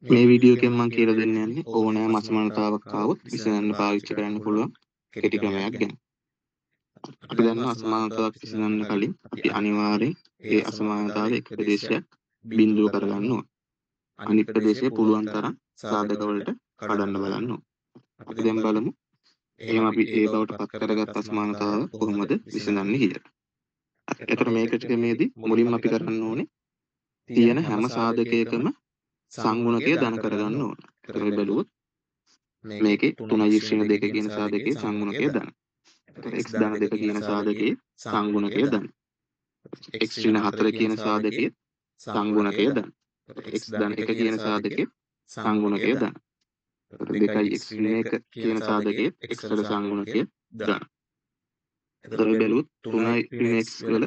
මේ වීඩියෝ එකෙන් මම කියලා දෙන්න යන්නේ ඕනෑම අසමානතාවක් ආවොත් විසඳන්න පාවිච්චි කරන්න පුළුවන් කෙටි ක්‍රමයක් ගැන. අපි දන්නවා අසමානතාවක් විසඳන්න කලින් අපි අනිවාර්යෙන් ඒ අසමානතාවයේ එක් ප්‍රදේශයක් බිඳුව කරගන්න ඕන. අනිත් ප්‍රදේශය පුළුවන් තරම් සාධක වලට කඩන්න බලන්න ඕන. අපි දැන් බලමු එහෙම අපි ඒ බවට පත් කරගත් අසමානතාව කොහොමද විසඳන්නේ කියලා. එතකොට මේ කෙටි ක්‍රමයේදී මුලින්ම අපි කරන්න ඕනේ තියෙන හැම සාධකයකම සංගුණකය ධන කරගන්න ඕන. එතකොට අපි බැලුවොත් මේකේ 3.2 කියන සාධකයේ සංගුණකය ධන. එතකොට x ධන 2 කියන සාධකයේ සංගුණකය ධන. x ඍණ 4 කියන සාධකයේ සංගුණකය ධන. එතකොට x ධන 1 කියන සාධකයේ සංගුණකය ධන. එතකොට 2x ඍණ 1 කියන සාධකයේ x වල සංගුණකය ධන. එතකොට බැලුවොත් 3 ඍණ x වල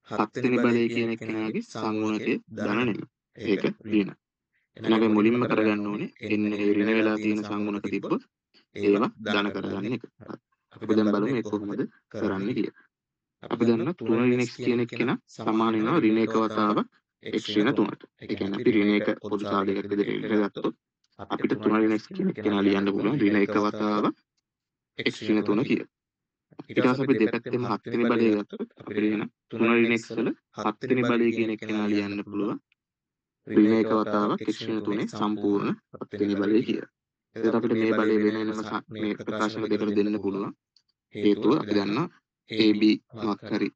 7 වෙනි බලය කියන එක්කෙනාගේ සංගුණකය ධන නෙමෙයි. ඒක ඍණ. එහෙනම් අපි මුලින්ම කරගන්න ඕනේ එන්න ඒ ඍණ වෙලා තියෙන සංගුණක තිබ්බොත් ඒවා ධන කරගන්න එක. අපි දැන් බලමු මේක කොහොමද කරන්නේ කියලා. අපි දන්නවා 3 ඍණ x කියන එක්කෙනා සමාන වෙනවා ඍණ 1 වතාවක් x ඍණ 3ට. ඒ කියන්නේ අපි ඍණ 1 පොදු සාධකයක් විදිහට ඉලගත්තොත් අපිට 3 ඍණ x කියන එක්කෙනා ලියන්න පුළුවන් ඍණ 1 වතාවක් x ඍණ 3 කියලා. ඊට පස්සේ අපි දෙපැත්තෙම 7 වෙනි බලය ගත්තොත් අපිට එන 3 ඍණ x වල 7 වෙනි බලය කියන එක්කෙනා ලියන්න පුළුවන් ඍණ 1 වතාවක් x ඍණ 3 සම්පූර්ණ 7 වෙනි බලය කියලා. එතකොට අපිට මේ බලය වෙන වෙනම මේ ප්‍රකාශන දෙකට දෙන්න පුළුවන්. හේතුව අපි දන්නවා AB මොකක් හරි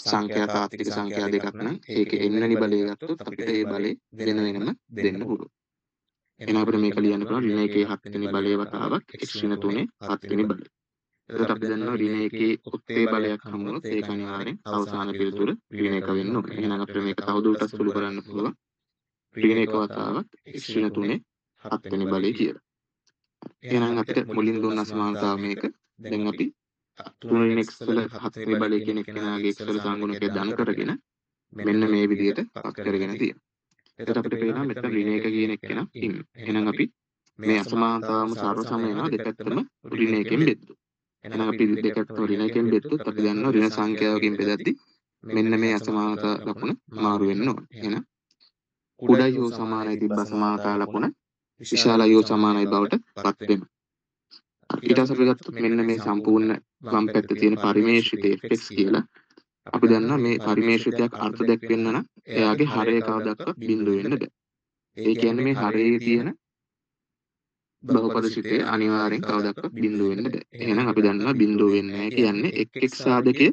සංඛ්‍යා තාත්වික සංඛ්‍යා දෙකක් නම් ඒකේ n-වෙනි බලය ගත්තොත් අපිට ඒ බලය වෙන වෙනම දෙන්න පුළුවන්. එහෙනම් අපිට මේක ලියන්න පුළුවන් ඍණ 1 7 වෙනි බලය වතාවක් x ඍණ 3 7 වෙනි බලය. එතකොට අපි දන්නවා ඍණ 1 ඔත්තේ බලයක් හමු වුණොත් ඒක අනිවාර්යෙන් අවසාන පිළිතුර ඍණ 1 වෙන්න ඕනේ. එහෙනම් අපිට මේක තවදුරටත් සුළු කරන්න පුළුවන් ඍණ 1 වතාවක් x ඍණ 3 7 වෙනි බලය කියලා. එහෙනම් අපිට මුලින් දුන්න අසමානතාව මේක. දැන් අපි 3 x වල 7 වෙනි බලය කියන එක්කෙනාගේ x වල සංගුණකය ධන කරගෙන මෙන්න මේ විදිහට පත් කරගෙන තියෙනවා. එතකොට අපිට පේනවා මෙතන ඍණ 1 කියන එක්කෙනා ඉන්නේ. එහෙනම් අපි මේ අසමානතාවම සර්ව සම වෙනවා දෙපැත්තම ඍණ 1කින් බෙදුවා. එහෙනම් අපි දෙකටම ඍණ 1කින් බෙදුවොත් අපි දන්නවා ඍණ සංඛ්‍යාවකින් බෙදද්දී මෙන්න මේ අසමානතා ලකුණ මාරු වෙන්න ඕනේ. එහෙනම් කුඩයි හෝ සමානයි තිබ්බ අසමානතා ලකුණ විශාලයි හෝ සමානයි බවට පත් වෙනවා. ඊට පස්සේ අපි ගත්තොත් මෙන්න මේ සම්පූර්ණ වම් පැත්තේ තියෙන පරිමේෂිත fx කියලා අපි දන්නවා මේ පරිමේෂිතයක් අර්ථ දැක්වෙන්න නම් එයාගේ හරය කවදාවත් බිඳුව වෙන්න බෑ. ඒ කියන්නේ මේ හරයේ තියෙන බහුපදශිතය අනිවාර්යෙන් කවදාවත් බිඳුව වෙන්න බෑ. එහෙනම් අපි දන්නවා බිඳුව වෙන්නේ නැහැ කියන්නේ x සාධකයේ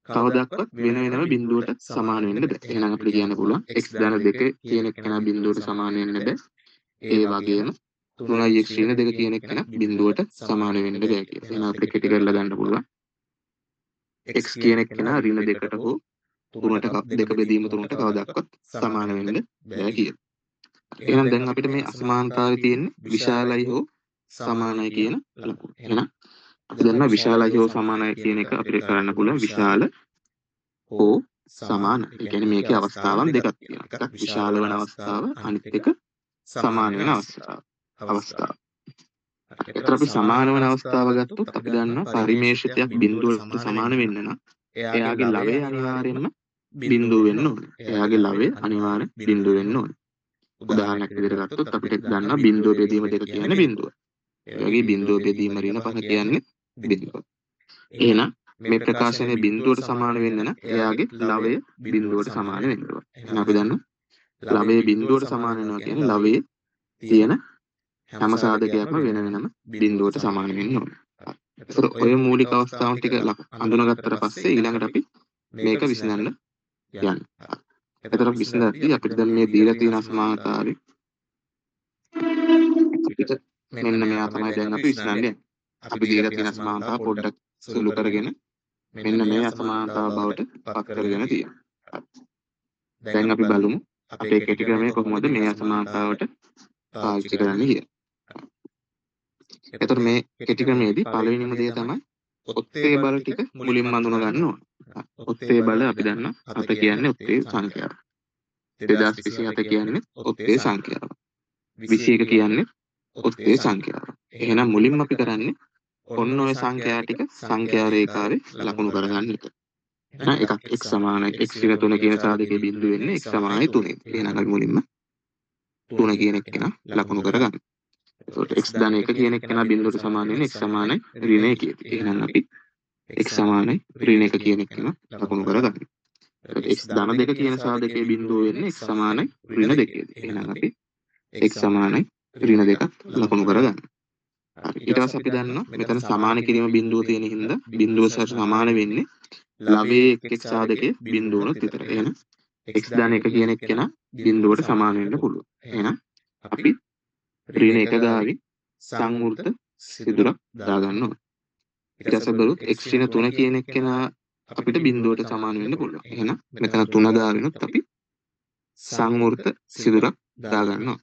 කවදාවත් වෙන වෙනම බිඳුවට සමාන වෙන්න බෑ. එහෙනම් අපිට කියන්න පුළුවන් x ධන 2 කියන එක කෙනා බිඳුවට සමාන වෙන්න බෑ. ඒ වගේම 3x ඍණ 2 කියන එක කෙනා බිඳුවට සමාන වෙන්න බෑ කියලා. එහෙනම් අපිට කෙටි කරලා ගන්න පුළුවන් x කියන එක කෙනා ඍණ 2ට හෝ 3ට 2 බෙදීම 3ට කවදාවත් සමාන වෙන්න බෑ කියලා. එහෙනම් දැන් අපිට මේ අසමානතාවය තියෙන්නේ විශාලයි හෝ සමානයි කියන ලකුණ. එහෙනම් අපි දන්නවා විශාලයි හෝ සමානයි කියන එක අපිට කරන්න පුළුවන් විශාල හෝ සමාන. ඒ කියන්නේ මේකේ අවස්ථාවන් දෙකක් තියෙනවා. එකක් විශාල වෙන අවස්ථාව අනිත් එක සමාන වෙන අවස්ථාව. එතකොට අපි සමාන වෙන අවස්ථාව ගත්තොත් අපි දන්නවා පරිමේෂිතයක් බිඳුවට සමාන වෙන්න නම් එයාගේ ලවය අනිවාර්යයෙන්ම බිඳුව වෙන්න ඕනේ. එයාගේ ලවය අනිවාර්යෙන් බිඳුව වෙන්න ඕනේ. උදාහරණයක් විදිහට ගත්තොත් අපිට දන්නවා බිඳුව බෙදීම 2 කියන්නේ බිඳුව. ඒ වගේ බිඳුව බෙදීම ඍණ 5 කියන්නේ බිඳුව. එහෙනම් මේ ප්‍රකාශනයේ බිඳුවට සමාන වෙන්න නම් එයාගේ ලවය බිඳුවට සමාන වෙන්න ඕනේ. එහෙනම් අපි දන්නවා ලවය බිඳුවට සමාන වෙනවා කියන්නේ ලවයේ තියෙන හැම සාධකයක්ම වෙන වෙනම බිඳුවට සමාන වෙන්න ඕනේ. ඒතර ඔය මූලික අවස්ථාවන් ටික අඳුනගත්තට පස්සේ ඊළඟට අපි මේක විසඳන්න යන්නේ. ඒතර විසඳද්දී අපිට දැන් මේ දීලා තියෙන අසමානතාවය අපිට මෙන්න මෙයා තමයි දැන් අපි විසඳන්නේ. අපි දීලා තියෙන අසමානතාව පොඩ්ඩක් සුළු කරගෙන මෙන්න මේ අසමානතාව බවට පත් කරගෙන තියෙනවා. දැන් අපි බලමු අපේ කෙටි ක්‍රමය කොහොමද මේ අසමානතාවට පාවිච්චි කරන්නේ කියලා. එතකොට මේ කෙටි ක්‍රමයේදී පළවෙනිම දේ තමයි ඔත්තේ බල ටික මුලින්ම අඳුන ගන්න ඕන. ඔත්තේ බල අපි දන්නා 7 කියන්නේ ඔත්තේ සංඛ්‍යාව. 2027 කියන්නේ ඔත්තේ සංඛ්‍යාව. 21 කියන්නේ ඔත්තේ සංඛ්‍යාව. එහෙනම් මුලින්ම අපි කරන්නේ ඔන්න ඔය සංඛ්‍යා ටික සංඛ්‍යා රේඛාවේ ලකුණු කරගන්න එක. එහෙනම් එකක් x සමානයි x ඍණ 3 කියන සාධකයේ බිඳුව වෙන්නේ x සමානයි 3. එහෙනම් අපි මුලින්ම 3 කියන එක්කෙනා ලකුණු කරගන්න. එතකොට x ධන 1 කියන එක්කෙනා බිඳුවට සමාන වෙන x සමානයි ඍණ 1 කියති. එහෙනම් අපි x සමානයි ඍණ 1 කියන එක්කෙනා ලකුණු කරගන්න. එතකොට x ධන 2 කියන සාධකයේ බිඳුව වෙන්නේ x සමානයි ඍණ 2 දී. එහෙනම් අපි x සමානයි ඍණ 2ක් ලකුණු කරගන්න. හරි. ඊට පස්සේ අපි දන්නවා මෙතන සමාන කිරීම බිඳුව තියෙන හින්දා බිඳුව සහ සමාන වෙන්නේ ලවයේ එක් එක් සාධකයේ බිඳුවනොත් විතරයි. එහෙනම් x ධන 1 කියන එක්කෙනා බිඳුවට සමාන වෙන්න පුළුවන්. එහෙනම් අපි ඍණ 1 ගාවින් සංවෘත සිදුරක් දාගන්න ඕනේ. ඊට පස්සේ බලුත් x ඍණ 3 කියන එක්කෙනා අපිට බිඳුවට සමාන වෙන්න පුළුවන්. එහෙනම් මෙතන 3 ගාවිනුත් අපි සංවෘත සිදුරක් දාගන්නවා.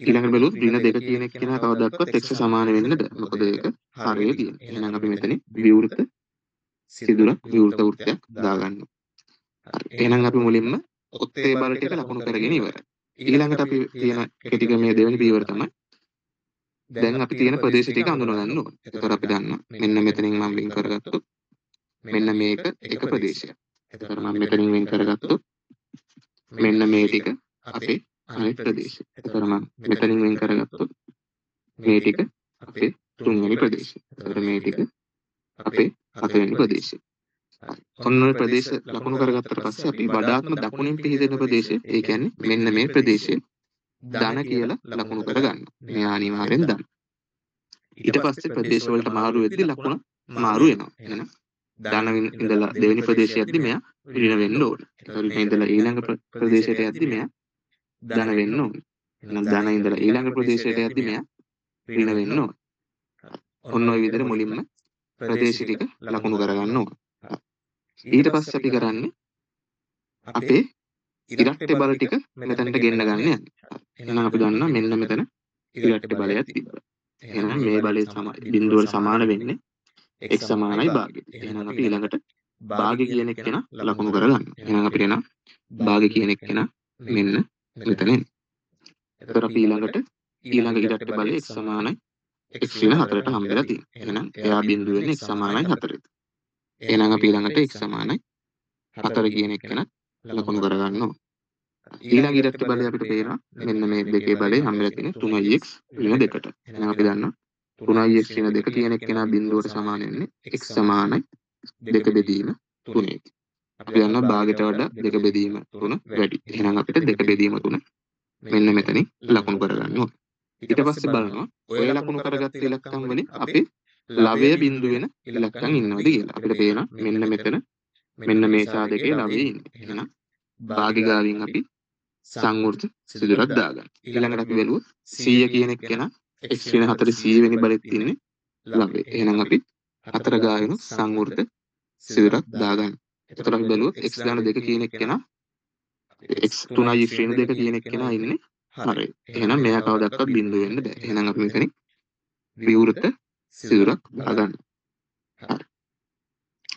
ඊළඟට බලුවොත් ඍණ 2 කියන එක්කෙනා කවදාවත් x සමාන වෙන්න බෑ. මොකද ඒක හරයේ තියෙන. එහෙනම් අපි මෙතන විවෘත සිදුරක් විවෘත වෘත්තයක් දාගන්නවා. හරි. එහෙනම් අපි මුලින්ම ඔත්තේ බල ටික ලකුණු කරගෙන ඉවරයි. ඊළඟට අපි තියෙන කෙටි ක්‍රමයේ දෙවෙනි පියවර තමයි දැන් අපි තියෙන ප්‍රදේශ ටික අඳුන ගන්න ඕනේ. ඒතකොට අපි දන්නවා මෙන්න මෙතනින් මම වෙන් කරගත්තොත් මෙන්න මේක එක ප්‍රදේශයක්. ඒතකොට මම මෙතනින් වෙන් කරගත්තොත් මෙන්න මේ ටික අපේ අනිත් ප්‍රදේශය. ඒතකොට මම මෙතනින් වෙන් කරගත්තොත් මේ ටික අපේ තුන්වෙනි ප්‍රදේශය. ඒතකොට මේ ටික අපේ හතරවෙනි ප්‍රදේශය. ඔන්න ඔය ප්‍රදේශ ලකුණු කරගත්තට පස්සේ අපි වඩාත්ම දකුණින් පිහිටන ප්‍රදේශය, ඒ කියන්නේ මෙන්න මේ ප්‍රදේශය ධන කියලා ලකුණු කරගන්න. මේ අනිවාර්යෙන් ධන. ඊට පස්සේ ප්‍රදේශ වලට මාරු වෙද්දී ලකුණ මාරු වෙනවා. එහෙනම් ධන ඉඳලා දෙවෙනි ප්‍රදේශයේදී මෙයා ඍණ වෙන්න ඕනේ. ඍණ ඉඳලා ඊළඟ ප්‍රදේශයට යද්දී මෙයා ධන වෙන්න ඕනේ. එහෙනම් ධන ඉඳලා ඊළඟ ප්‍රදේශයට යද්දී මෙයා ඍණ වෙන්න ඕනේ. ඔන්න ඔය විදිහට මුලින්ම ප්‍රදේශ ටික ලකුණු කරගන්න ඕනේ. ඊට පස්සේ අපි කරන්නේ අපේ ඉරට්ටේ බල ටික මෙතනට ගෙන්න ගන්න යන්නේ. එහෙනම් අපි දන්නවා මෙන්න මෙතන ඉරට්ටේ බලයක් තිබ්බා. එහෙනම් මේ බලයේ බිඳුවට සමාන වෙන්නේ x සමානයි භාගය. එහෙනම් අපි ඊළඟට භාගය කියන එක්කෙනා ලකුණු කරගන්න. එහෙනම් අපිට එනවා භාගය කියන එක්කෙනා මෙන්න මෙතන එන්නේ. එතකොට අපි ඊළඟ ඉරට්ටේ බලය x සමානයි x ඍණ 4ට හම්බෙලා තියෙනවා. එහෙනම් එයා බිඳුව වෙන්නේ x සමානයි 4ට. එහෙනම් අපි ඊළඟට x සමානයි 4 කියන එක්කෙනා ලකුණු කරගන්න ඕන. ඊළඟ ඉරට්ටේ බලය අපිට පේනවා මෙන්න මේ දෙකේ බලය හම්බෙලා තියෙන්නේ 3x ඍණ 2ට. එහෙනම් අපි දන්නවා 3x ඍණ 2 කියන එක්කෙනා බිඳුවට සමාන වෙන්නේ x සමානයි 2 බෙදීම 3. අපි දන්නවා භාගයට වඩා 2 බෙදීම 3 වැඩි. එහෙනම් අපිට 2 බෙදීම 3 මෙන්න මෙතනින් ලකුණු කරගන්න ඕන. ඊට පස්සේ බලනවා ඔය ලකුණු කරගත්ත ඉලක්කම් වලින් අපේ ලවය බිඳු වෙන ඉලක්කම් ඉන්නවද කියලා. අපිට පේනවා මෙන්න මෙතන මෙන්න මේ සාධකයේ ලවයේ ඉන්නේ. එහෙනම් භාගිකාවෙන් අපි සංවෘත සිදුරක් දාගන්න. ඊළඟට අපි බලුවොත් 100 කියන එක්කෙනා x ඍණ 4 100 වෙනි බලෙත් ඉන්නේ ලවයේ. එහෙනම් අපි 4 ගාගෙන සංවෘත සිදුරක් දාගන්න. එතකොට අපි බලුවොත් x දාන 2 කියන එක්කෙනා x 3y ශ්‍රේණ 2 කියන එක්කෙනා ඉන්නේ හරි. එහෙනම් මෙයා කවදාවත් බිඳුව වෙන්න බෑ. එහෙනම් අපි මෙතනින් විවෘත සිදුරක් දාගන්න. හරි.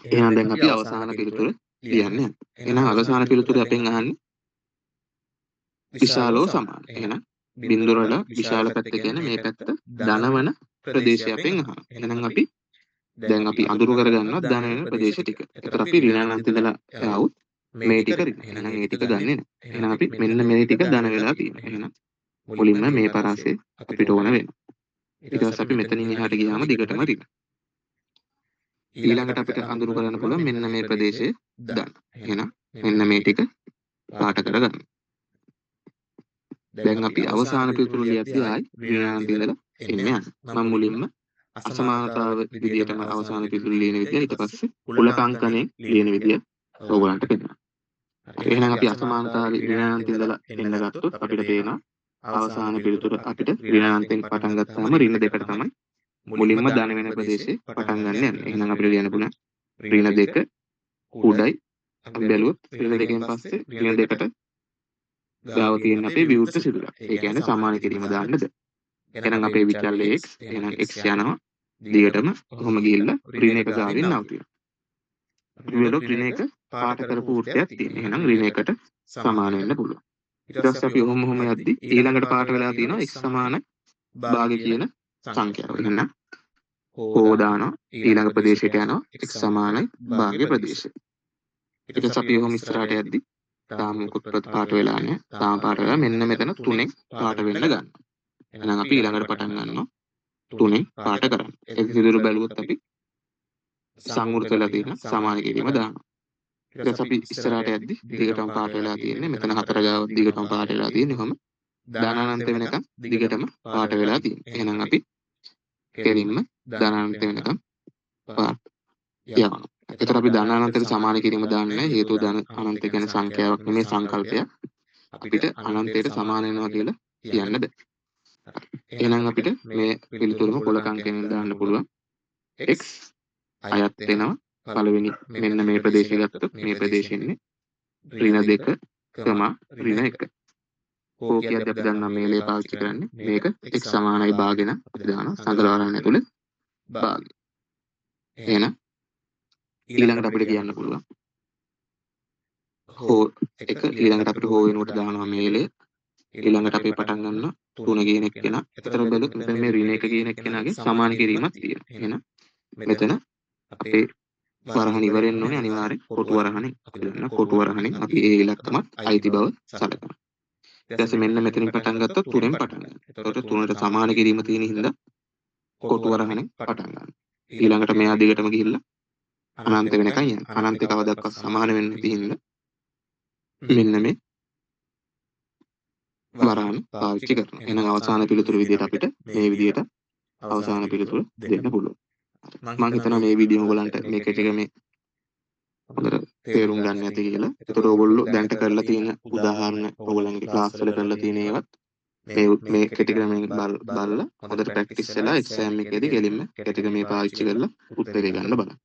එහෙනම් දැන් අපි අවසාන පිළිතුර ලියන්නේ. එහෙනම් අවසාන පිළිතුර අපෙන් අහන්නේ විශාලව සමාන. එහෙනම් බිඳුව වල විශාල පැත්ත කියන්නේ මේ පැත්ත ධනවන ප්‍රදේශය අපෙන් අහනවා. එහෙනම් අපි දැන් අපි අඳුරු කරගන්නවා ධන වෙන ප්‍රදේශ ටික. ඒතර අපි ඍණාන්ත ඉඳලා ආවුත් මේ ටික ඍණ. එහෙනම් මේ ටික ගන්නෙ නැහැ. එහෙනම් අපි මෙන්න මේ ටික ධන වෙලා තියෙනවා. එහෙනම් මුලින්ම මේ පරාසය අපිට ඕන වෙනවා. ඊට පස්සේ අපි මෙතනින් එහාට ගියාම දිගටම ඍණ. ඊළඟට අපිට අඳුරු කරන්න පුළුවන් මෙන්න මේ ප්‍රදේශයේ ධන. එහෙනම් මෙන්න මේ ටික පාට කරගන්න. දැන් අපි අවසාන පිළිතුරු ලියද්දී ආයි ඍණාන්ත ඉඳලා එන්නේ යනවා. මම මුලින්ම අසමානතාව විදියටම අවසාන පිළිතුරු ලියන විදිය ඊට පස්සේ කුලක අංකණයෙන් ලියන විදිය ඕගොල්ලන්ට පෙන්නනවා. එහෙනම් අපි අසමානතාවයේ ඍණාන්ත ඉඳලා එන්න ගත්තොත් අපිට පේනවා අවසාන පිළිතුර අපිට ඍණාන්තයෙන් පටන් ගත්තාම ඍණ 2ට තමයි මුලින්ම ධන වෙන ප්‍රදේශේ පටන් ගන්න යන්නේ. එහෙනම් අපිට ලියන්න පුළුවන් ඍණ 2 කුඩයි අපි බැලුවොත් ඍණ 2කින් පස්සේ ඍණ 2ට ගාව තියෙන අපේ විවෘත සිදුරක්. ඒ කියන්නේ සමාන කිරීම දාන්නද. එහෙනම් අපේ විචල්‍ය x එහෙනම් x යනවා දිගටම කොහොම ගිහිල්ලා ඍණ 1 ගාවින් නවතිනවා. අපි බලුවොත් ඍණ 1 පාට කරපු වෘත්තයක් තියෙනවා. එහෙනම් ඍණ 1ට සමාන වෙන්න පුළුවන්. ඊට පස්සේ අපි ඔහොම යද්දි ඊළඟට පාට වෙලා තියෙනවා x සමාන භාගය කියන සංඛ්‍යාව. එහෙනම් හෝ දානවා ඊළඟ ප්‍රදේශයට යනවා x සමානයි භාග්‍ය ප්‍රදේශය. ඊට පස්සේ අපි ඔහොම ඉස්සරහට යද්දි තාම මුකුත් පාට වෙලා නැහැ. තාම පාට වෙලා මෙන්න මෙතන 3න් පාට වෙන්න ගන්නවා. එහෙනම් අපි ඊළඟට පටන් ගන්නවා 3න් පාට කරන්න. ඒක සිදුරු බැලුවොත් අපි සංවෘත වෙලා තියෙන සමාන කිරීම දානවා. ඊට පස්සේ අපි ඉස්සරහට යද්දි දිගටම පාට වෙලා තියෙන්නේ මෙතන 4 ගාව දිගටම පාට වෙලා තියෙන්නේ. කොහොම ධනානන්ත වෙනකන් දිගටම පාට වෙලා තියෙන්නේ. එහෙනම් අපි කෙලින්ම ධනානන්ත වෙනකන් පාට යවනවා. එතකොට අපි ධනානන්තයට සමාන කිරීම දාන්නේ හේතුව ධන අනන්ත කියන්නේ සංඛ්‍යාවක් නෙමෙයි සංකල්පයක්. අපිට අනන්තයට සමාන වෙනවා කියලා කියන්න බෑ. එහෙනම් අපිට මේ පිළිතුරම කොලක අංකයෙන් දාන්න පුළුවන්. x අයත් වෙනවා පළවෙනි මෙන්න මේ ප්‍රදේශය ගත්තොත් මේ ප්‍රදේශෙ ඉන්නේ ඍණ 2, ඍණ 1. කෝ කියද්දි අපි දන්නා මේලේ පාවිච්චි කරන්නේ මේක x සමානයි භාගෙන අපි දානවා සංකලවරණ ඇතුලේ භාගය. එහෙනම් ඊළඟට අපිට කියන්න පුළුවන් හෝ එක ඊළඟට අපිට හෝ වෙනුවට දානවා මේලේ. ඊළඟට අපි පටන් ගන්නවා 3 කියන එක්කෙනා. එතන බැලුවොත් මෙතන මේ ඍණ 1 කියන එක්කෙනාගේ සමාන කිරීමක් තියෙනවා. එහෙනම් මෙතන අපේ වරහණ ඉවර වෙන්න ඕනේ අනිවාර්යෙන් කොටු වරහණෙන්. අපි දන්නා කොටු වරහණෙන් අපි ඒ ඉලක්කමත් අයිති බව සලකනවා. ඊට පස්සේ මෙන්න මෙතනින් පටන් ගත්තොත් 3ෙන් පටන් ගන්නවා. එතකොට 3ට සමාන කිරීම තියෙන හින්දා කොටු වරහණෙන් පටන් ගන්නවා. ඊළඟට මෙහා දිගටම ගිහිල්ලා අනන්ත වෙනකන් යනවා. අනන්ත කවදාවත් සමාන වෙන්නේ නැති හින්දා මෙන්න මේ වරහන් පාවිච්චි කරනවා. එහෙනම් අවසාන පිළිතුරු විදිහට අපිට මේ විදිහට අවසාන පිළිතුරු දෙන්න පුළුවන්. මම හිතනවා මේ වීඩියෝ ඔයගලන්ට මේක ටික මේ හොඳට තේරුම් ගන්න ඇති කියලා. ඒතකොට ඔයගොල්ලෝ දැන්ට කරලා තියෙන උදාහරණ ඔයගලන්ගේ ක්ලාස් වල කරලා තියෙන ඒවත් මේ කෙටි ක්‍රමයෙන් බලලා හොඳට ප්‍රැක්ටිස් වෙලා එක්සෑම් එකේදී කෙලින්ම කෙටි ක්‍රමයේ පාවිච්චි කරලා උත්තරේ ගන්න බලන්න.